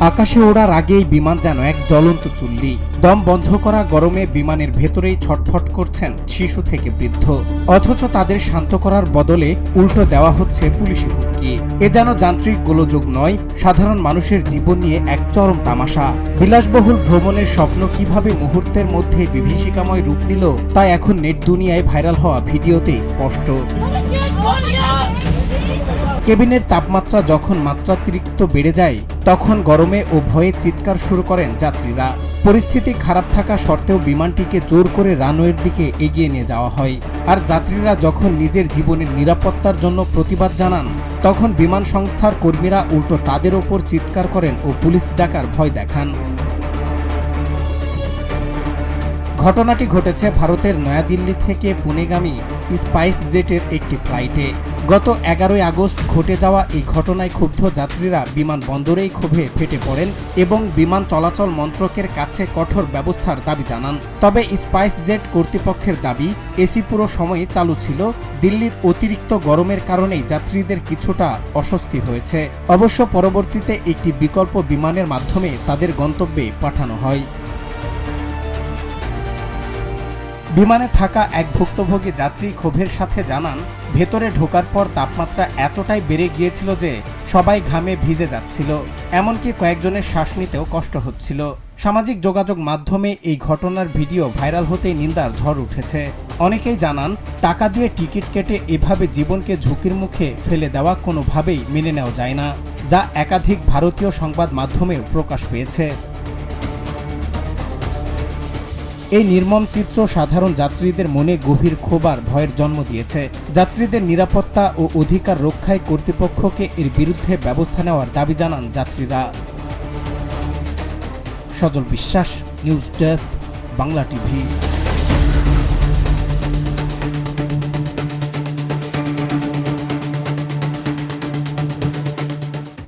আকাশে ওড়ার আগেই বিমান যেন এক জ্বলন্ত চুল্লি। দম বন্ধ করা গরমে বিমানের ভেতরেই ছটফট করছেন শিশু থেকে বৃদ্ধ, অথচ তাদের শান্ত করার বদলে উল্টো দেওয়া হচ্ছে পুলিশি হুমকি। এ যেন যান্ত্রিক গোলযোগ নয়, সাধারণ মানুষের জীবন নিয়ে এক চরম তামাশা। বিলাসবহুল ভ্রমণের স্বপ্ন কিভাবে মুহূর্তের মধ্যে বিভীষিকাময় রূপ নিল তা এখন নেট দুনিয়ায় ভাইরাল হওয়া ভিডিওতে স্পষ্ট। কেবিনের তাপমাত্রা যখন মাত্রাতিরিক্ত বেড়ে যায় তখন গরমে ও ভয়ে চিৎকার শুরু করেন যাত্রীরা। পরিস্থিতি খারাপ থাকা সত্ত্বেও বিমানটিকে জোর করে রানওয়ের দিকে এগিয়ে নিয়ে যাওয়া হয়। আর যাত্রীরা যখন নিজের জীবনের নিরাপত্তার জন্য প্রতিবাদ জানান তখন বিমান সংস্থার কর্মীরা উল্টো তাদের ওপর চিৎকার করেন ও পুলিশ ডাকার ভয় দেখান। ঘটনাটি ঘটেছে ভারতের নয়াদিল্লি থেকে পুনেগামী স্পাইস জেটের একটি ফ্লাইটে। গত 11 আগস্ট ঘটে যাওয়া এই ঘটনায় ক্ষুব্ধ যাত্রীরা বিমানবন্দরেই ক্ষোভে ফেটে পড়েন এবং বিমান চলাচল মন্ত্রকের কাছে কঠোর ব্যবস্থার দাবি জানান। তবে স্পাইস জেট কর্তৃপক্ষের দাবি, এসি পুরো সময় চালু ছিল। দিল্লির অতিরিক্ত গরমের কারণেই যাত্রীদের কিছুটা অস্বস্তি হয়েছে। অবশ্য পরবর্তীতে একটি বিকল্প বিমানের মাধ্যমে তাদের গন্তব্যে পাঠানো হয়। বিমানে থাকা এক ভুক্তভোগী যাত্রী ক্ষোভের সাথে জানান, ভেতরে ঢোকার পর তাপমাত্রা এতটাই বেড়ে গিয়েছিল যে সবাই ঘামে ভিজে যাচ্ছিল, এমনকি কয়েকজনের শ্বাস নিতেও কষ্ট হচ্ছিল। সামাজিক যোগাযোগ মাধ্যমে এই ঘটনার ভিডিও ভাইরাল হতেই নিন্দার ঝড় উঠেছে। অনেকেই জানান, টাকা দিয়ে টিকিট কেটে এভাবে জীবনকে ঝুঁকির মুখে ফেলে দেওয়া কোনোভাবেই মেনে নেওয়া যায় না, যা একাধিক ভারতীয় সংবাদ মাধ্যমেও প্রকাশ পেয়েছে। এই নির্মম চিত্র সাধারণ যাত্রীদের মনে গভীর ক্ষোভ আর ভয়ের জন্ম দিয়েছে। যাত্রীদের নিরাপত্তা ও অধিকার রক্ষায় কর্তৃপক্ষকে এর বিরুদ্ধে ব্যবস্থা নেওয়ার দাবি জানান যাত্রীরা। সজল বিশ্বাস, নিউজ ডেস্ক, বাংলা টিভি।